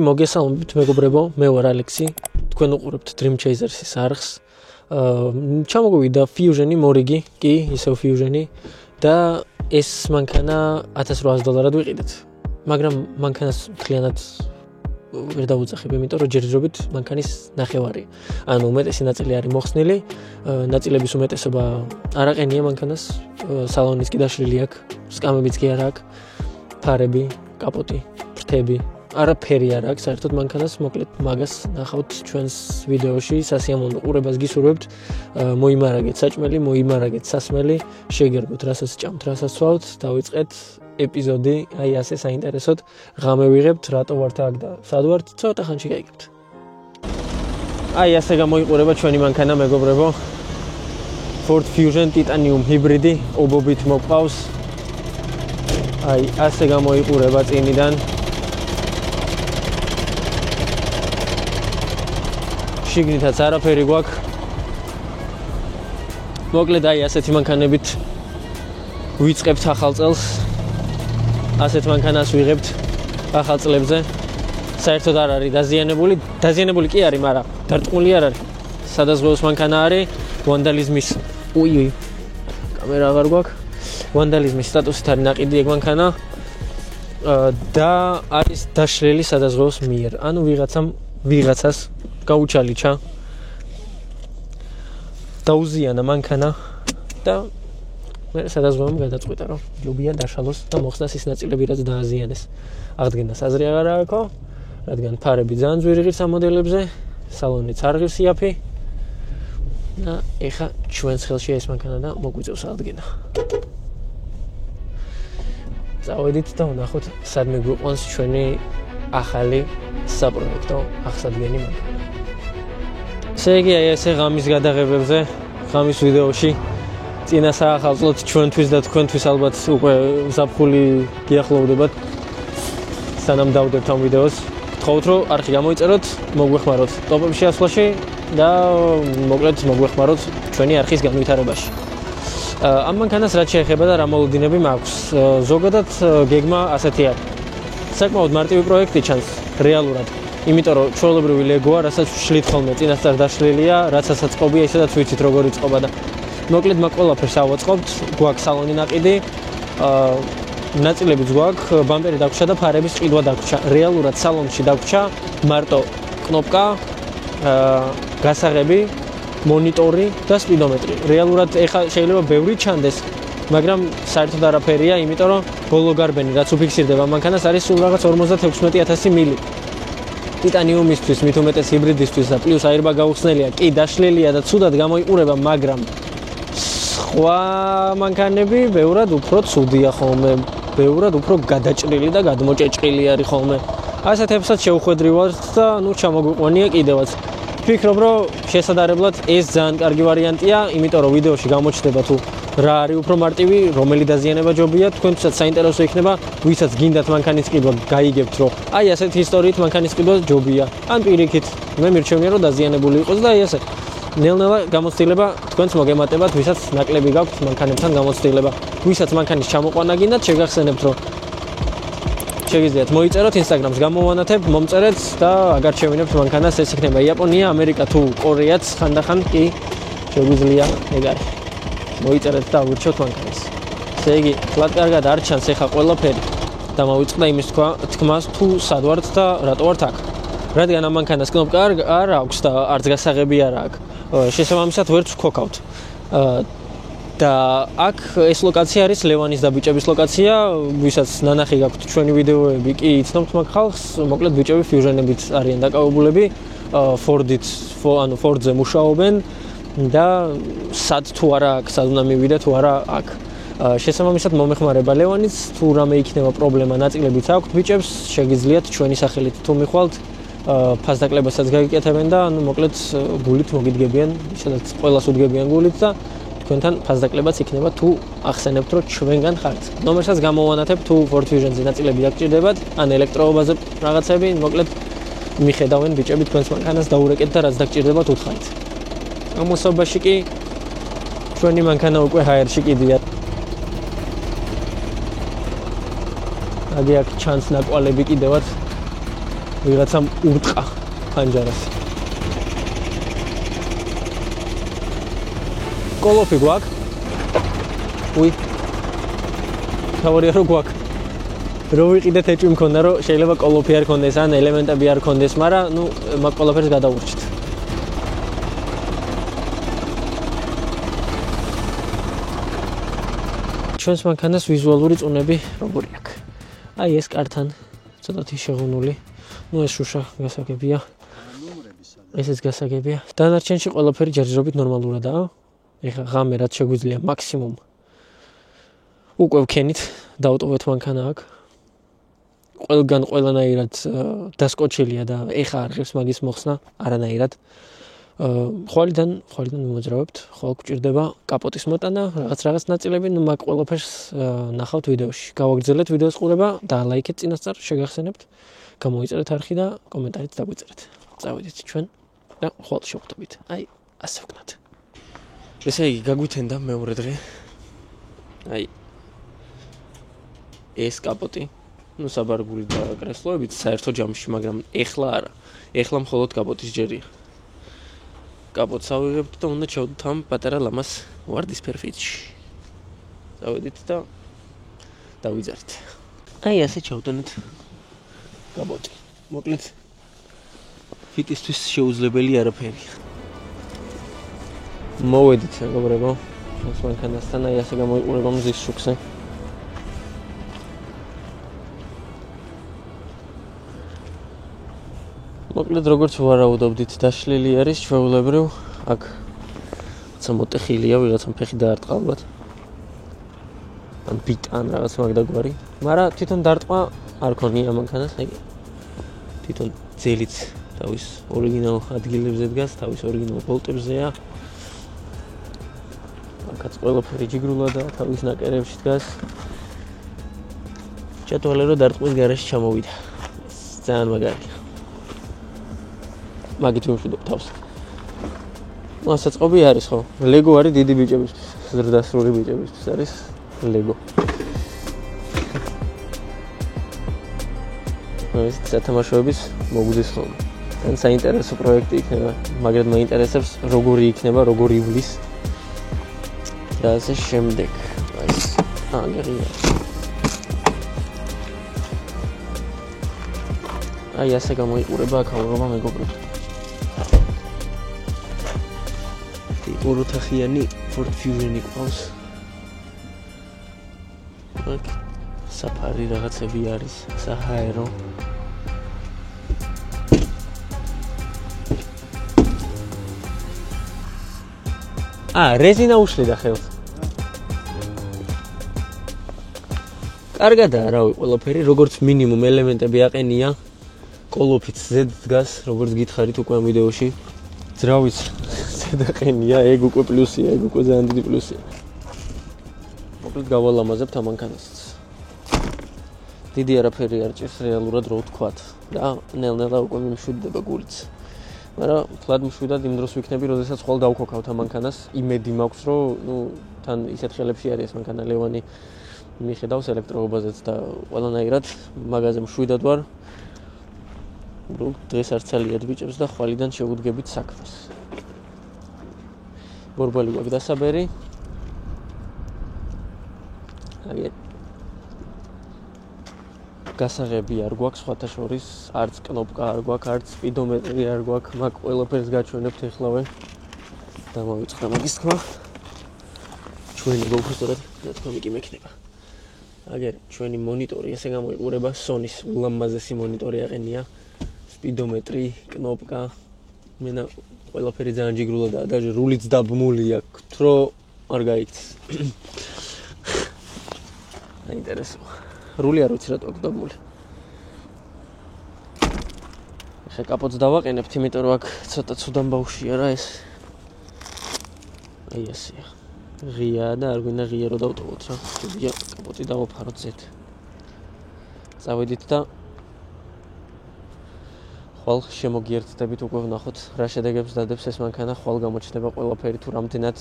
მოგესალმებით მეგობრებო, მე ვარ ალექსი. თქვენ უყურებთ Dream Chasers-ის არხს. ჩამოგვივიდა Fusion-ი, მორიგი, კი, ისევ Fusion-ი და ეს მანქანა $1800 ვიყიდეთ. მაგრამ მანქანას მთლიანად ვერ დავუძახებ, იმიტომ რომ ჯერჯერობით მანქანის ნახევარი. ანუ უმეტესი ნაწილი არის მოხსნილი, ნაწილების უმეტესობა არ აყენია მანქანას, სალონიც კი დაშლილი აქვს, სკამებიც კი არ აქვს, ფარები, კაპოტი, ფრთები. არაფერი არ აქვს საერთოდ მანქანას, მოკლედ მაგას ნახავთ ჩვენს ვიდეოში, სასიამოვნო ყურებას გისურვებთ, მოიმარაგეთ საჭმელი, მოიმარაგეთ სასმელი, შეგერგოთ რასაც ჭამთ, რასაც ცვალთ, დავიწყეთ ეპიზოდი, აი ასე საინტერესოდ, ღამე ვიღებთ, რატო ვართ აქ და სად ვართ, ცოტა ხანში გაიგებთ. აი ასე გამოიყურება ჩვენი მანქანა, მეგობრებო. Ford Fusion Titanium ჰიბრიდი, ობობით მოყავს. აი ასე გამოიყურება წინიდან. შიგნითაც არაფერი გვაქვს. მოკლედ აი ასეთი მანქანებით ვიწყებთ ახალ წელს. ასეთ მანქანას ვიღებთ ახალ წლებზე. საერთოდ არ არის დაზიანებული კი არის, მაგრამ დარწმუნებული არ არის. სადაზღვევოს მანქანა არის, ვანდალიზმის კამერა აღარ გვაქვს. ვანდალიზმის სტატუსით არის ნაყიდი ეგ მანქანა და არის დაშლილი სადაზღვევოს მიერ. ანუ ვიღაცას გაუჩალიჩა დაუზიანა მანქანა და მე სადაზღვევომ გადაწყვიტა რომ ჯობია დაშალოს და მოხსნას ის ნაწილები რაც დააზიანეს. აღდგენას აზრი აღარ აქვს, რადგან ფარები ძალიან ძვირი ღირს ამ მოდელებზე, სალონიც არ ღირს იაფი და ეხა ჩვენს ხელშია ეს მანქანა და მოგვიწევს აღდგენა. წავედით და ვნახოთ სად მიგვიყვანს ჩვენი ახალი საპროექტო აღსადგენი მანქანა. ესე იგი, აი ესე ღამის გადაღებებზე, ღამის ვიდეოში წინა საახალწლოდ ჩვენთვის და თქვენთვის ალბათ უკვე ზაფხული გიახლოვდებათ. სანამ დავდებთ ამ ვიდეოს, გთხოვთ რომ არხი გამოიწეროთ, მოგვეხმაროთ ტოპებში ასვლაში და მოკლედ მოგვეხმაროთ ჩვენი არხის განვითარებაში. ამ მანქანას რაც შეეხება და რა მოლოდინები მაქვს, ზოგადად გეგმა ასეთი არის. საკმაოდ მარტივი პროექტი ჩანს რეალურად. იმიტომ რომ ჩვეულებრივი ლეგოა, რასაც ვშლით ხოლმე, წინასწარ დაშლილია, რაცაც წყობია, ისედაც ვიცით როგორი წყობა და მოკლედ მაგ ყველაფერს ავაწყობთ, გვაქვს სალონი ნაყიდი, ნაწილებიც გვაქვს, ბამპერი დაგვრჩა და ფარების ყიდვა დაგვრჩა. რეალურად სალონში დაგვრჩა მარტო კნოპკა, გასაღები, მონიტორი და სპიდომეტრი. რეალურად ეხა შეიძლება ბევრი ჩანდეს, მაგრამ საერთოდ არაფერია, იმიტომ რომ ბოლო გარბენი რაც უფიქსირდება მანქანას არის სულ რაღაც 56,000 მილი. Titanium-ისთვის, მით უმეტეს ჰიბრიდისთვის და პლუს აირბაგ გაუხსნელია, კი დაშლილია და ცუდად გამოიყურება, მაგრამ სხვა მანქანები ბევრად უფრო ცუდია ხოლმე, ბევრად უფრო გადაჭრილი და გადმოჭეჭყილი არის ხოლმე. ასეთებსაც შევხვედრი ვარ და ნუ ჩამოგვიყვანია კიდევაც. ვფიქრობ, რომ შესაძლებლად ეს ძალიან კარგი ვარიანტია, იმიტომ რომ ვიდეოში გამოჩნდება თუ რა არის უფრო მარტივი, რომელი დაზიანება ჯობია, თქვენთვისაც საინტერესო იქნება, ვისაც გინდათ მანქანის ყიდვა, გაიგებთ, რომ აი ასეთი ისტორიით მანქანის ყიდვა ჯობია. ან პირიქით, მე მირჩევნია, რომ დაზიანებული იყოს და აი ასე. ნელ-ნელა გამოცდილება თქვენც მოგემატებათ, ვისაც ნაკლები გაქვთ მანქანებთან გამოცდილება. ვისაც მანქანის ჩამოყვანა გინდათ, შეგახსენებთ, რომ შეგიძლიათ მოიწეროთ Instagram-ს გამოვანათებ, მომწერეთ და აგარჩევინებთ მანქანას, ეს იქნება იაპონია, ამერიკა თუ კორეაც, ხანდახან კი შეგვიძლია ეგ არის. მოიწერეთ და აგვირჩევთ მანქანას. ესე იგი, კლად კარგად არ ჩანს ეხა ყველაფერი და მოვიწყდა იმის თქმას თუ სად ვართ და რატო ვართ აქ. რადგან ამ მანქანას კნოპკა არ აქვს და არც გასაღები არ აქვს. შესაბამისად ვერც ვქოქავთ. და აქ ეს ლოკაცია არის ლევანის და ბიჭების ლოკაცია, ვისაც ნანახი გაქვთ ჩვენი ვიდეოები, კი იცნობთ მაგ ხალხს, მოკლედ ბიჭები Fusion-ებით არიან დაკავებულები, Ford-ზე მუშაობენ. და სად თუ არა აქვს, სად უნდა მივიდე თუ არა აქ. შესაბამისად მომეხმარება ლევანიც, თუ რამე იქნება პრობლემა ნაწილებიც აქვთ ბიჭებს, შეგიძლიათ ჩვენი სახელით თუ მიხვალთ, ფასდაკლებასაც გაიგეკეთებენ და ანუ მოკლედ გულით მოგიდგებიან, სადაც ყველას უდგებიან გულით და თქვენთან ფასდაკლებაც იქნება თუ ახსენებთ, რომ ჩვენგან ხართ. ნომერსაც გამოვანათებ თუ Ford Fusion-ზე ნაწილები დაგჭირდებათ, ან ელექტროობაზე რაღაცები, მოკლედ მიხედავენ ბიჭები თქვენს მანქანას დაურეკეთ და რაც დაგჭირდებათ უთხრით. ამოსობაში კი ჩვენი მანქანა უკვე ჰაერში კიდია. აგი აქ ჩანს ნაკვალები კიდევაც ვიღაცამ ურტყა ფანჯარას. კოლოფი გვაქვს? უი. თავარია რო გვაქვს. რო ვიყიდეთ ეჭვი მქონდა რომ შეიძლება კოლოფი არ ქონდეს ან ელემენტები არ ქონდეს, მაგრამ ნუ მაგ ყველაფერს გადავურჩით. ჩვენს მანქანას ვიზუალური წუნები როგორი აქვს? აი ეს კართან ცოტათი შეღუნული. ნუ ეს შუშა გასაგებია. ესეც გასაგებია. დანარჩენში ყველაფერი ჯერჯერობით ნორმალურადაა. ეხლა ღამე რაც შეგვიძლია მაქსიმუმ უკვე ვქენით, დავტოვეთ მანქანა აქ. ყველგან ყველანაირად დასკოჩილია და ეხა არხებს მაგის მოხსნა არანაირად. ხვალიდან მიმოძრავებთ, ხვალ გვჭირდება კაპოტის მოტანა, რაღაც ნაწილები, ნუ მაგ ყველაფერს ნახავთ ვიდეოში. გავაგრძელეთ ვიდეოს ყურება და ლაიქეთ წინასწარ შეგახსენებთ. გამოიწერეთ არხი და კომენტარით დაგვიწერეთ. წავედით ჩვენ და ხვალ შევხვდებით. აი, ასე ვქნათ. ესე იგი, გაგვითენდა მეორე დღე. აი ეს კაპოტი, ნუ საბარგული და კრესლოებით საერთო ჯამში, მაგრამ ეხლა არა. ეხლა მხოლოდ კაპოტის ჯერია. კაპოტს ავიღებთ და უნდა ჩავდოთ ამ პატარა ლამას ვარდისფერ ფიტში. წავედით და დავიძარით. აი ასე ჩავდონეთ კაპოტი. მოკლედ ფიტისთვის შეუძლებელი არაფერია. მოვედით, მეგობრებო, ჩვენს მანქანასთან, აი ასე გამოიყურება მზის შუქზე. მოკლედ როგორც ვარაუდობდით, დაშლილი არის ჩვეულებრივ, აქ რაცა მოტეხილია, ვიღაცამ ფეხი დაარტყა ალბათ. ან ბიტან რაღაც მაგდაგვარი, მაგრამ თვითონ დარტყმა არ ქონია მანქანას, აი თვითონ ძელიც თავის ორიგინალ ადგილებზე დგას, თავის ორიგინალ ბოლტებზეა. აქაც ყველაფერი ჯიგრულადა, თავის ნაკერებში დგას. ჩათვალე რომ დარტყმის გარეშე ჩამოვიდა. ძალიან მაგარია. მაგით ვიმშვიდობ თავს. მასაწყობი არის ხო? ლეგო არის დიდი ბიჭებისთვის, ზრდასრული ბიჭებისთვის არის ლეგო. ეს სათამაშოების მოგვდის ხოლმე. თან საინტერესო პროექტი იქნება, მაგრამ მაინტერესებს როგორი იქნება, როგორი ივლის. და ასე შემდეგ. აგერია. აი ასე გამოიყურება აქაურობა მეგობრებო. ოროთახიანი Ford Fusion-ი ყავს. აქ საფარი რაღაცები არის, საჰაერო. რეზინა უშლიდა ხელს. კარგადაა, რავი, ყველაფერი, როგორც მინიმუმ ელემენტები აყენია. კოლოფიც ზედ დგას, როგორც გითხარით უკვე ამ ვიდეოში. ძრავის ზედაყენია, ეგ უკვე პლუსია, ეგ უკვე ძალიან დიდი პლუსია. მოკლედ გავალამაზებთ ამ მანქანასაც. დიდი არაფერი არ ჭირს რეალურად რო ვთქვათ და ნელ-ნელა უკვე მიმშვიდდება გულიც. მაგრამ ფლად მშვიდად იმ დროს ვიქნები, როდესაც ხვალ დავქოქავთ ამ მანქანას. იმედი მაქვს, რომ ნუ თან ისეთ ხელებში არის ეს მანქანა ლევანი მიხედავს ელექტროობაზეც და ყველანაირად მაღაზე მშვიდად ვარ. დღეს არ ცალიათ ბიჭებს და ხვალიდან შევუდგებით საქმეს. ბორბალი გვაქვს დასაბერი. აი გასაღები არ გვაქვს სხვათა შორის, არც კნოპკა არ გვაქვს, არც სპიდომეტრი არ გვაქვს, მაგ ყველაფერს გაჩვენებთ ეხლავე. დამოვიწყდა მაგის თქმა. ჩვენი გოფროსტად რა თქმა კი მექნება. აგერ ჩვენი მონიტორი ესე გამოიყურება Sony-ს ულამაზესი მონიტორი აყენია. სპიდომეტრი, კნოპკა, მენა ყველაფერი ძალიან ჯიგრულადაა და რულიც დაბმულია, თრო არ გაიქცეს. აინტერესო. რული არ ვიცი რატო აქვს დაბმული. ახლა კაპოტს დავაყენებთ, იმიტომ რომ აქ ცოტა ცუდამ ბავშვია რა ეს. აი ასეა. ღია და არ გვინდა ღია რო დავტოვოთ რა. შეგიძლია კაპოტი დავაფაროთ ზედ. წავედით და ხვალ შემოგიერთდებით უკვე ვნახოთ რა შედეგებს დადებს ეს მანქანა, ხვალ გამოჩნდება ყველაფერი თუ რამდენად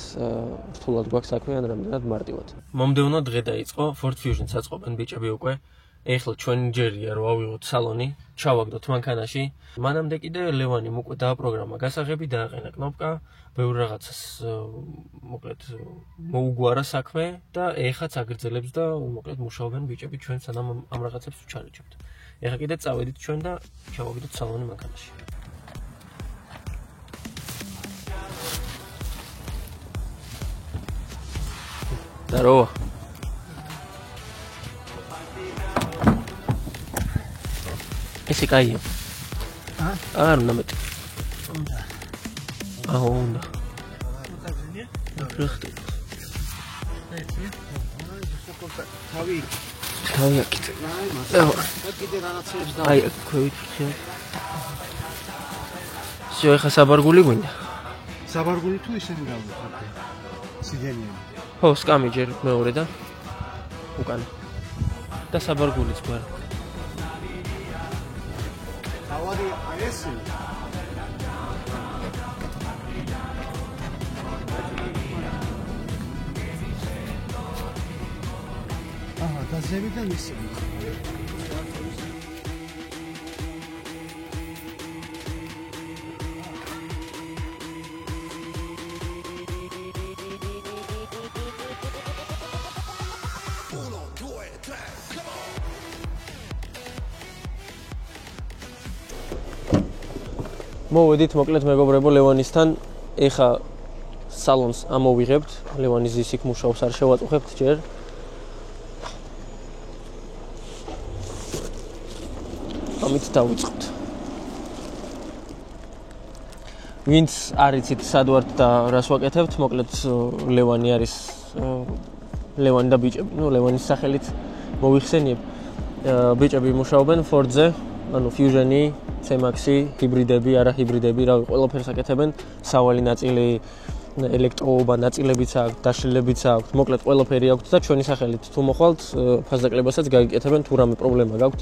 რთულად გვაქვს საქმე ან რამდენად მარტივად. მომდევნო დღე დაიწყო Ford Fusion-ს აწყობენ ბიჭები უკვე ეხლა ჩვენი ჯერია რომ ავიღოთ სალონი, ჩავაგდოთ მანქანაში. მანამდე კიდე ლევანიმ უკვე დააპროგრამა გასაღები, დააყენა კნოპკა, ბევრ რაღაცას მოკლედ მოუგვარა საქმე და ეხაც აგრძელებს და მოკლედ მუშაობენ ბიჭები ჩვენ სანამ ამ რაღაცებს ვჩარეჭებთ. ეხლა კიდე წავედით ჩვენ და ჩავაგდოთ სალონი მანქანაში. Здорово. Esse caiu. Ah, não mete. Ah, onda. Richtig. Თავი აქეთ. აი, ქვევით. შე ხა საბარგული გვინდა. საბარგული თუ ისინი გავიხარდე. სიგენიანი. ხო, სკამი ჯერ მეორე და უკან. და საბარგულიც გვარ. თავი აესი. აჰა, გაზებიდან ისინი. მოვედით მოკლედ მეგობრებო ლევანისთან ეხა სალონს ამოვიღებთ ლევანის ის იქ მუშაობს არ შევაწუხებთ ჯერ ამით დავიწყოთ ვინც არ იცით სად ვართ და რას ვაკეთებთ მოკლედ ლევანი არის ლევანი და ბიჭები ნუ ლევანის სახელით მოვიხსენიებ ბიჭები მუშაობენ Ford-ზე ანუ Fusion-ი C-Max-ი, ჰიბრიდები, არა ჰიბრიდები, რავი, ყველაფერს აკეთებენ, სავალი ნაწილი, ელექტროობა, ნაწილებიც აქვს, დაშლილებიც აქვს, მოკლედ ყველაფერი აქვს და ჩვენი სახელით თუ მოხვალთ, ფასდაკლებასაც გაიგეკეთებენ, თუ რამე პრობლემა გაქვთ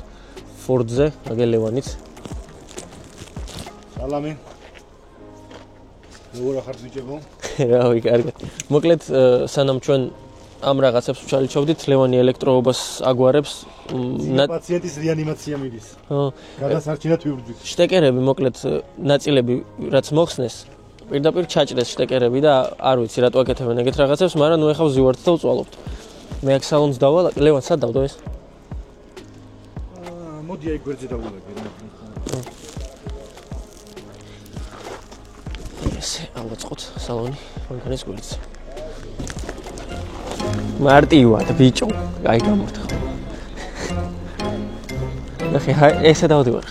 Ford-ზე, აგერ ლევანიც. სალამი. როგორ ხართ ბიჭებო? რავი, კარგად. მოკლედ სანამ ჩვენ ამ რაღაცებს ვჩალიჩავდით, ლევანი ელექტროობას აგვარებს პაციენტის რეანიმაცია მიდის. ხო. გადასარჩენად ვიბრდით. შტეკერები, მოკლედ ნაწილები, რაც მოხსნეს, პირდაპირ ჩაჭრეს შტეკერები და არ ვიცი რატო აკეთებენ ეგეთ რაღაცებს, მაგრამ ნუ ეხა ვზივართ და ვწვალობთ. მე აქ სალონს დავალ, ლევან სად დავდო ეს? მოდი აი გვერდზე დავულაგე. ესე ავაწყოთ სალონი, მანქანის გულიც. მარტივად ბიჭო, აი გამორთქო. ნახე, ესე დავდივარ.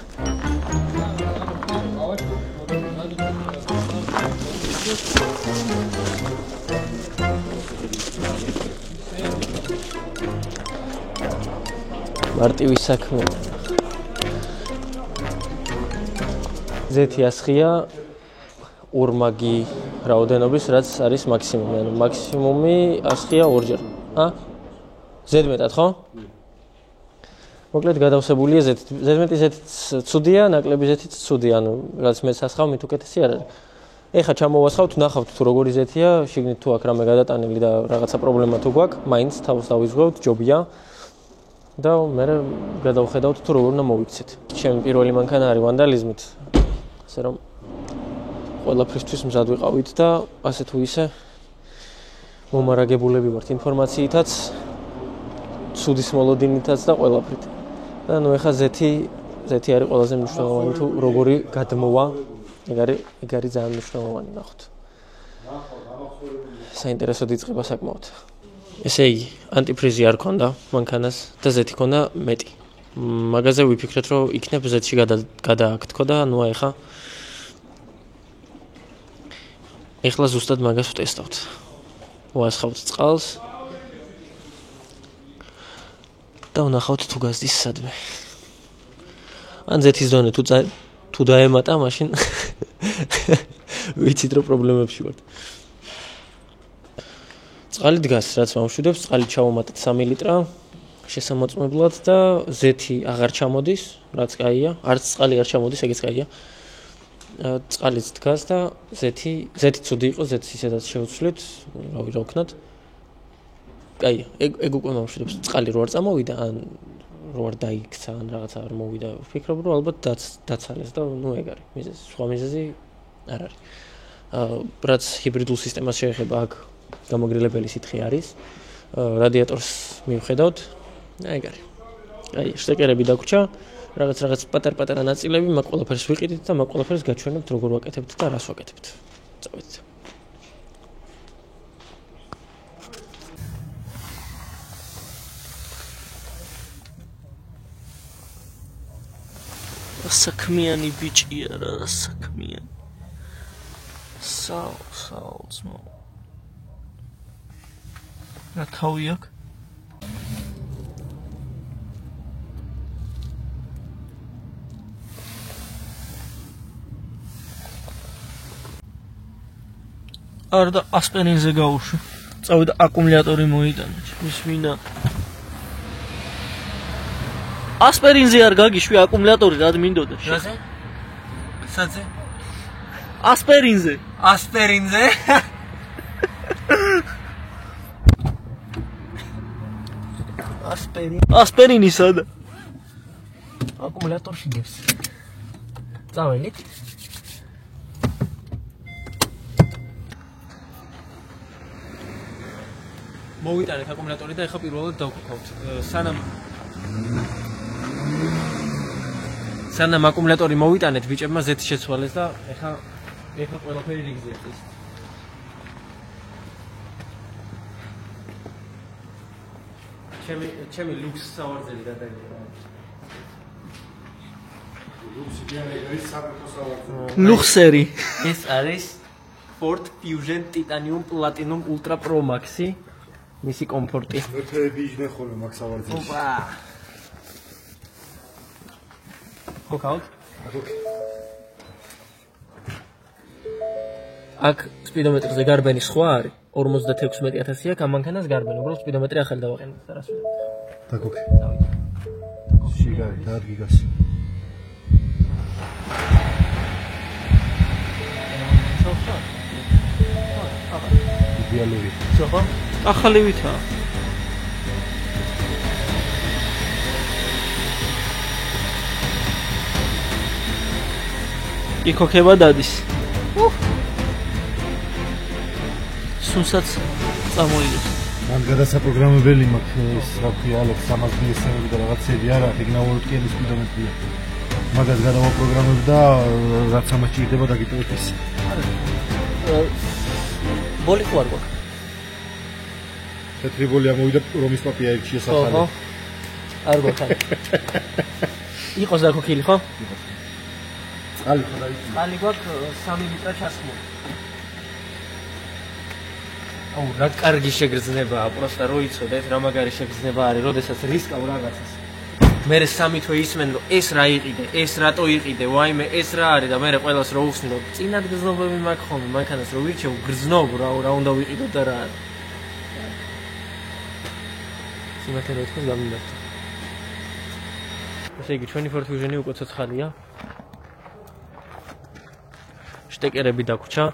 მარტივი საქმე. ზეთი ასხია ორმაგი რაოდენობის, რაც არის მაქსიმუმი, ანუ მაქსიმუმი ასხია ორჯერ. ზედმეტად, ხო? მოკლედ გადავსებულია ზედმეტი ზეთიც ცუდია, ნაკლები ზეთიც ცუდია, ანუ რაც მეც ასხავ, მით უკეთესი არ არის. ეხა ჩამოვასხავთ, ნახავთ თუ როგორი ზეთია, შიგნით თუ აქ რამე გადატანილი და რაღაცა პრობლემა თუ გვაქვს, მაინც თავს დავიზღვევთ, ჯობია. და მე გადავხედავთ თუ როგორ უნდა მოვიქცეთ. ჩემი პირველი მანქანა არის ვანდალიზმით. ასე რომ ყველაფრისთვის მზად ვიყავით და ასე თუ ისე მომარაგებულები ვართ ინფორმაციითაც, ცუდის მოლოდინითაც და ყველაფრით. და ნუ ეხა ზეთი არის ყველაზე მნიშვნელოვანი თუ როგორი გადმოვა, ეგ არის ძალიან მნიშვნელოვანი ნახოთ. საინტერესო იწყება საკმაოდ. ესე იგი, ანტიფრიზი არ ქონდა მანქანას და ზეთი ქონდა მეტი. მაგაზე ვიფიქრეთ, რომ იქნებ ზეთში გადააკეთო და ნუ ეხლა ზუსტად მაგას ვტესტავთ. ვასხავთ წყალს და ვნახავთ თუ გაზდის სადმე. ან ზეთის დონე თუ დაემატა, მაშინ ვიცით რომ პრობლემებში ვართ. წყალი დგას, რაც მომშვიდებს, წყალი ჩავომატეთ 3 ლიტრა შესამოწმებლად და ზეთი აღარ ჩამოდის, რაც კაია, არც წყალი არ ჩამოდის, ეგეც კაია. წყალიც დგას და ზეთი ცუდი იყო, ზეთს ისედაც შევცვლით, რავი რა ვქნათ. კაია, ეგ უკვე მომშვიდებს, წყალი რო არ წამოვიდა, ან რო არ დაიქცა ან რაღაცა არ მოვიდა ვფიქრობ რომ ალბათ დაცალეს და ნუ ეგ არის მიზეზი სხვა მიზეზი არ არის რაც ჰიბრიდულ სისტემას შეეხება აქ გამაგრილებელი სითხე არის რადიატორს მივხედავთ ეგ არის აი შტეკერები დაგვრჩა რაღაც პატარ-პატარა ნაწილები მაგ ყველაფერს ვიყიდით და მაგ ყველაფერს გაჩვენებთ როგორ ვაკეთებთ და რას ვაკეთებთ წავედით საქმიანი ბიჭია რა საქმიანი საოცმო რა თავი აქვს არ და ასპერინზე გაუშვი წავიდა აკუმულატორი მოიტანა ჩემს ვინა ასპერინზე არ გაგიშვი აკუმულატორი რად მინდოდა რაზე? სადზე? ასპერინზე ასპერინი სადა? აკუმულატორში გებს წაველით მოვიტანეთ აკუმულატორი და ეხლა პირველად დავკავთ სანამ აკუმულატორი მოვიტანეთ ბიჭებმა ზეთი შეცვალეს და ეხლა ყველაფერი რიგზე არის ჩემი ლუქს სავარძელი გადაგია ლუქსი არის საკუთო სავარძელი ლუქსერი ეს არის Ford Fusion Titanium Platinum Ultra Pro Maxi მისი კომფორტი ვერტები იჯდნენ ხოლმე მაგ სავარძელში ოპა ხოქაუთ აქ სპიდომეტრზე გარბენი სხვა არის 56000 აქ ამანქანას გარბენი უბრალოდ სპიდომეტრი ახალი დავაყენოთ და რას ვიღებ დაგოქე დავით შიგარი დადგიგას იდეალური ხო ახალი ვითა იქოქება დადის სუნსაც წამოიღებს მან გადასაპროგრამებელი მაქვს რა ქვია ალექს 300 ბილესები და რაღაცები არა ეგნაუროთ კი ეს სპიდომეტრია მაგას გადავაპროგრამებ და რაც ამას ჭირდება დაგიტოვოთ ის ბოლი ხო არ გვაქვს თეთრი ბოლი ამოვიდა რომის პაპია იქ შესახალე ხო არ გვაქვს იყოს დაქოქილი ხო წყალი ხო დაიწია წყალი გვაქვს 3 ლიტრა ჩასხმული აუ რა კარგი შეგრძნებაა პროსტა რო იცოდეთ რა მაგარი შეგრძნება არის როდესაც რისკავ რაღაცას მე 3 თვე ისმენ რომ ეს რა იყიდე ეს რატო იყიდე ვაიმე ეს რა არის და მე ყველას რო უხსნი რომ წინად გრძნობები მაქვს ხოლმე მანქანას რო ვირჩევ გრძნობ რა უნდა ვიყიდო და რა არის სიმართლე რო თქვენ გამიმართეთ ესე იგი ჩვენი Ford Fusion-ი უკვე ცოცხალია შტეკერები დაგვრჩა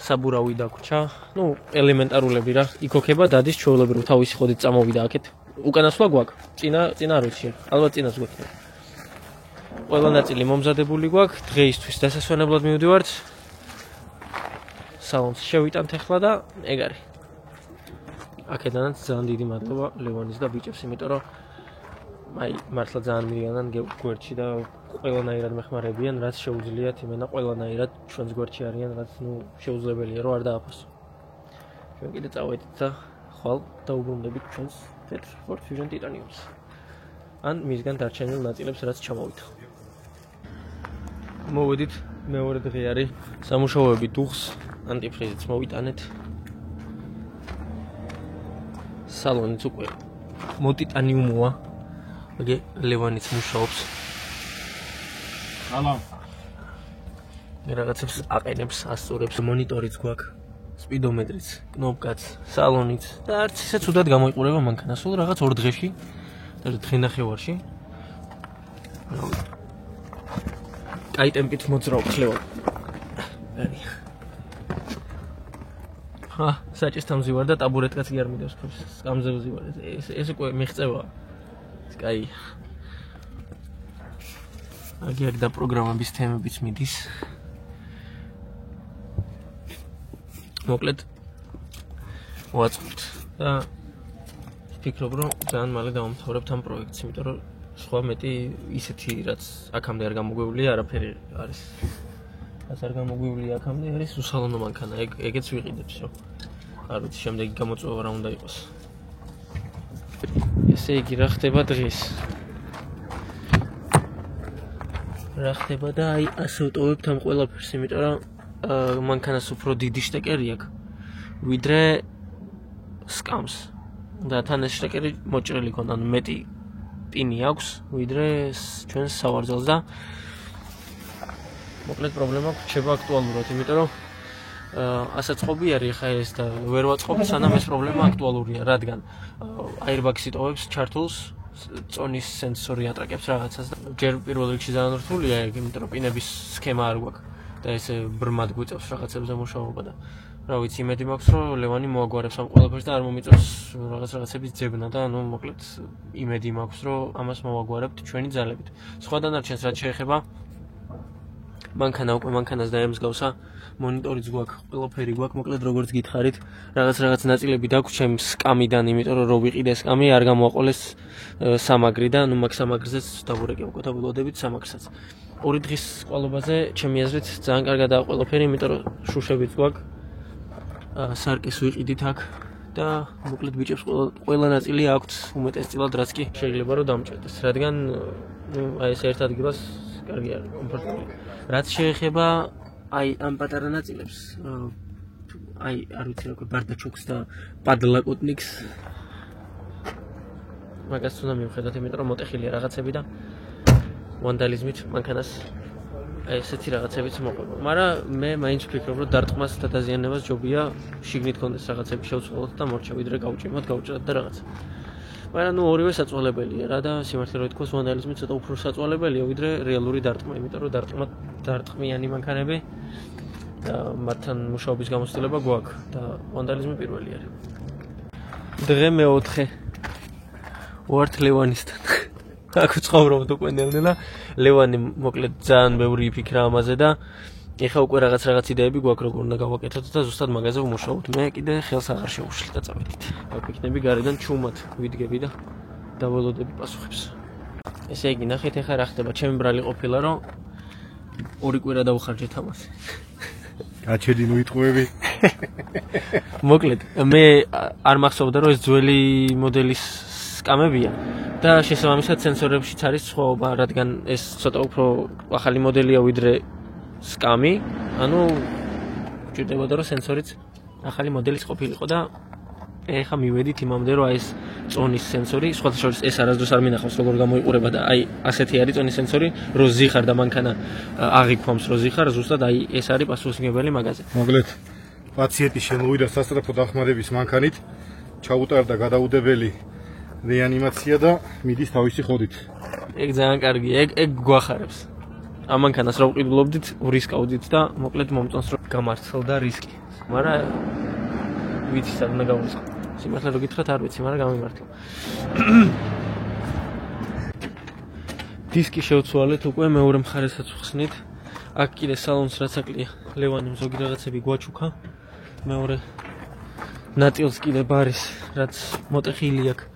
საბურავი დაგვრჩა ნუ ელემენტარულები რა იქოქება დადის ჩვეულებრივ თავისი ხოდით წამოვიდა აქეთ უკანასვლა გვაქვს წინა როჩი ალბათ წინას გვაქვს ყველა ნაწილი მომზადებული გვაქვს დღეისთვის დასასვენებლად მივდივართ სალონს შევიტანთ ახლა და ეგ არის აქედანაც ძალიან დიდი მადლობა ლევონის და ბიჭებს იმიტომ რომ აი მართლა ძალიან მირიანან გვერდში და ყველანაირად მეხმარებიან რაც შეუძლიათ იმენა ყველანაირად ჩვენს გვერდში არიან რაც ნუ შეუძლებელია რომ არ დააფასო ჩვენ კიდე წავედით და ხვალ დაუბრუნდებით ჩვენს თეთრ Ford Fusion Titanium-ს ან მისგან დარჩენილ ნაწილებს რაც ჩამოვიდა მოვედით მეორე დღე არის სამუშაოები დუხს ანტიფრიზიც მოვიტანეთ სალონიც უკვე მოტიტანიუმოა აგე ლევანიც მუშაობს ალა რაღაცებს აყენებს ასწორებს მონიტორიც გვაქვს სპიდომეტრიც კნოპკაც სალონიც და არც ისე ცუდად გამოიყურება მანქანა სულ რაღაც 2 დღეში და დღენახევარში კაი ტემპით მოძრაობს ლევან არი ხა საჭესთან ვზივარ და ტაბურეტკაც კი არ მიდევს სკამზე ვზივარ ეს უკვე მიღწევაა კაი აქ და პროგრამების თემებიც მიდის. მოკლედ ვაწყობთ და ვფიქრობ, რომ ძალიან მალე დავამთავრებთ ამ პროექტს, იმიტომ რომ სხვა მეტი ისეთი რაც აქამდე არ გამოგვევლია, არაფერი არის. რაც არ გამოგვევლია აქამდე არის უსალონო მანქანა. ეგეც ვიყიდებს, რომ არ ვიცი, შემდეგი გამოწვევა რა უნდა იყოს. ესე იგი, რა ხდება დღეს? რა ხდება და აი ასე ვტოვებთ ამ ყველაფერს, იმიტომ რომ მანქანას უფრო დიდი შტეკერი აქვს, ვიდრე სკამს. და თან ეს შტეკერი მოჭრილი ქონდა, ანუ მეტი პინი აქვს, ვიდრე ჩვენს სავარძელს და მოკლედ პრობლემა რჩება აქტუალურად, იმიტომ რომ ასაწყობი არის ხა ეს და ვერ ვაწყობ, სანამ ეს პრობლემა აქტუალურია, რადგან airbag-ი ტოვებს ჩართულს, წონის სენსორი ატრაკებს რაღაცას და ჯერ პირველ რიგში ძალიან რთულია ეგ, იმიტომ რომ პინების სქემა არ გვაქვს და ესე ბრმად გვიწევს რაღაცებზე მუშაობა და რა ვიცი, იმედი მაქვს, რომ ლევანი მოაგვარებს ამ ყველაფერს და არ მომიწევს რაღაცების ძებნა და ანუ მოკლედ იმედი მაქვს, რომ ამას მოვაგვარებთ ჩვენი ძალებით. სხვა დანარჩენს რაც შეეხება მანქანა უკვე მანქანას დაემსგავსა, მონიტორიც გვაქვს, ყველაფერი გვაქვს, მოკლედ როგორც გითხარით, რაღაც ნაწილები დაგვს ჩემს სკამიდან, იმიტომ რომ რო ვიყიდე სკამი არ გამოაყოლეს სამაგრი და ნუ მაგ სამაგრზეც დავურეკე უკვე დავილოდებით სამაგრსაც. 2 დღის ყვალობაზე ჩემი აზრით ძალიან კარგადაა ყველაფერი, იმიტომ რომ შუშებიც გვაქვს. სარკეს ვიყიდით აქ და მოკლედ ბიჭებს ყველა ნაწილი აქვთ უმეტესწილად რაც კი შეიძლება რომ დამჭერდეს, რადგან აი ეს ერთ ადგილას კარგი არის, კომფორტული. რაც შეეხება აი ამ პატარა ნაწილებს, აი არ ვიცი რა ქვია, ბარდაჩოკს და პადლაკოტნიკს მაგას უნდა მივხედოთ, იმიტომ რომ მოტეხილია რაღაცები და ვანდალიზმით მანქანას აი ესეთი რაღაცებიც მოყვება. მაგრამ მე მაინც ვფიქრობ, რომ დარტყმას და დაზიანებას ჯობია შიგნით კონდეს რაღაცები შევცვალოთ და მორჩა, ვიდრე გავჭიმოთ, გავჭრათ და რაღაც. მაგრამ ნუ ორივე საწვალებელია რა და სიმართლე რომ ითქვას, ვანდალიზმი ცოტა უფრო საწვალებელია, ვიდრე რეალური დარტყმა, იმიტომ რომ დარტყმიანი მანქანები და მათთან მუშაობის გამოცდილება გვაქვს და ვანდალიზმი პირველი არის. დღე მე-4 ვართ ლევანისთან. აქ ვცხოვრობ უკვე ნელ-ნელა. ლევანი მოკლედ ძალიან ბევრი იფიქრა ამაზე და ეხა უკვე რაღაც იდეები გვაქვს, როგორ უნდა გავაკეთოთ და ზუსტად მაგაზე ვმუშაობთ. მე კიდე ხელს აღარ შევუშლი და წავედით. ვიფიქნები გარედან ჩუმად ვიდგები და დაველოდები პასუხებს. ესე იგი, ნახეთ ეხა რა ხდება. ჩემი ბრალი ყოფილა, რომ 2 კვირა დავხარჯეთ ამაზე. გაჩედი ნუ იტყუები. მოკლედ, მე არ მახსოვდა, რომ ეს ძველი მოდელის სკამებია და შესაბამისად სენსორებშიც არის სხვაობა, რადგან ეს ცოტა უფრო ახალი მოდელია ვიდრე სკამი, ანუ გვჭირდებოდა რომ სენსორიც ახალი მოდელის ყოფილიყო და ეხა მივედით იმამდე რომ აი ეს წონის სენსორი, სხვათა შორის ეს არასდროს არ მინახავს როგორ გამოიყურება და აი ასეთი არის წონის სენსორი, რომ ზიხარ და მანქანა აღიქვამს რომ ზიხარ, ზუსტად აი ეს არის პასუხისმგებელი მაგაზე. მოკლედ პაციენტი შემოვიდა სასწრაფო დახმარების მანქანით, ჩაუტარდა გადაუდებელი რეანიმაცია და მიდის თავისი ხოდით. ეგ ძალიან კარგია, ეგ გვახარებს. ამ მანქანას რა ვყიდულობდით, ვრისკავდით და მოკლედ მომწონს რომ გამართლდა რისკი. მაგრამ ვიცი სად უნდა გავრისკო. სიმართლე რომ გითხრათ არ ვიცი, მაგრამ გამიმართლა. დისკი შევცვალეთ უკვე მეორე მხარესაც ვხსნით. აქ კიდე სალონს რაც აკლია, ლევანიმ ზოგი რაღაცები გვაჩუქა. მეორე ნაწილს კიდე ბარის რაც მოტეხილი აქვს.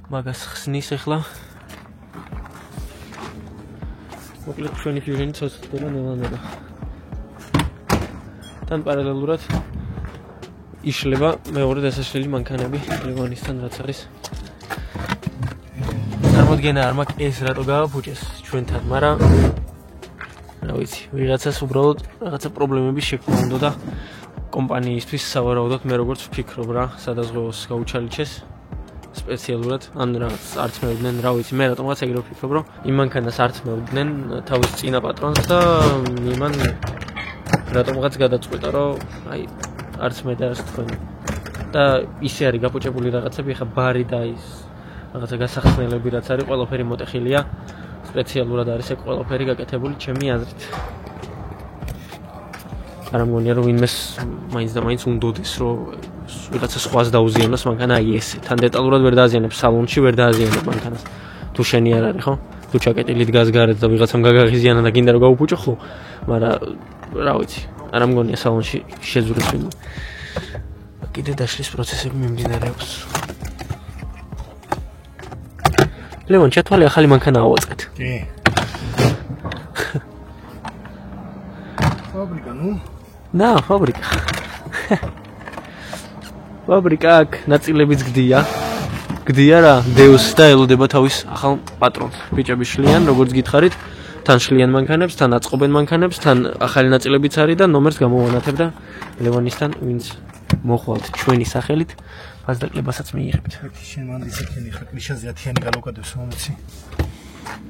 მაგას ხსნის ახლა. მოკლედ ჩვენი ფიუჟენი ცოცხლდება ნელა-ნელა. თან პარალელურად იშლება მეორე დასაშლელი მანქანები ლევანისთან რაც არის. წარმოდგენა არ მაქვს ეს რატო გავაფუჭეს ჩვენთან, მაგრამ რა ვიცი, ვიღაცას უბრალოდ რაღაცა პრობლემების შექმნა უნდა და კომპანიისთვის სავარაუდოდ მე როგორც ვფიქრობ რა, სადაზღვევოს გაუჩალიჩეს. სპეციალურად ან რაღაც არც მევდნენ, რა ვიცი, მე რატომღაც ეგრე ვფიქრობ, რომ იმ მანქანას არც მევდნენ თავის წინა პატრონს და იმან რატომღაც გადაწყვიტა, რომ აი არც მე და არც თქვენ. და ისე არის გაფუჭებული რაღაცები, ხა ბარი და ის რაღაცა გასახსნელები რაც არის, ყველაფერი მოტეხილია. სპეციალურად არის ეგ ყველაფერი გაკეთებული ჩემი აზრით. არ მგონია რომ ვინმეს მაინც და მაინც უნდოდეს რომ ვიღაცა სხვას დაუზიანოს მანქანა აი ესე. თან დეტალურად ვერ დააზიანებს სალონში, ვერ დააზიანებ მანქანას. თუ შენი არ არის, ხო? თუ ხუჩა კეტილი დგას გარეთ და ვიღაცამ გაგაღიზიანა და გინდა რომ გაუფუჭო ხო, მაგრამ რა ვიცი, არ ამგონია სალონში შეძურეს ვინმე. კიდე დაშლის პროცესები მიმდინარეობს. ლევან, ჩათვალე ახალი მანქანა ავაწყეთ. კი. Fabrika, nu? და, ფაბრიკა. ფაბრიკა აქ ნაწილებიც გდია. გდია რა, დეუს და ელოდება თავის ახალ პატრონს. ბიჭები შლიან, როგორც გითხარით, თან შლიან მანქანებს, თან აწყობენ მანქანებს, თან ახალი ნაწილებიც არის და ნომერს გამოვანათებ და ლევანისთან ვინც მოხვალთ ჩვენი სახელით, ფასდაკლებასაც მიიღებთ. შენ მან ისეთენი ხა კლიშაზე 10-იანი გალოკადებს მომცი.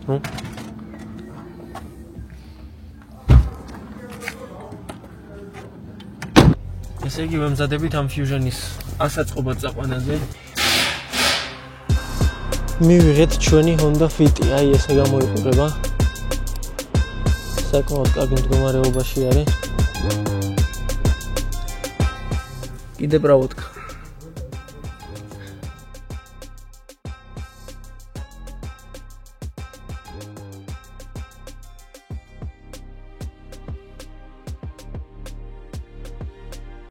ნუ ესე იგი ვემზადებით ამ Fusion-ის ასაწყობად წაყვანაზე. მივიღეთ ჩვენი Honda Fit, აი ესე გამოიყურება. საკმაოდ კარგი მდგომარეობაში არის. კიდე ბრავოდკა.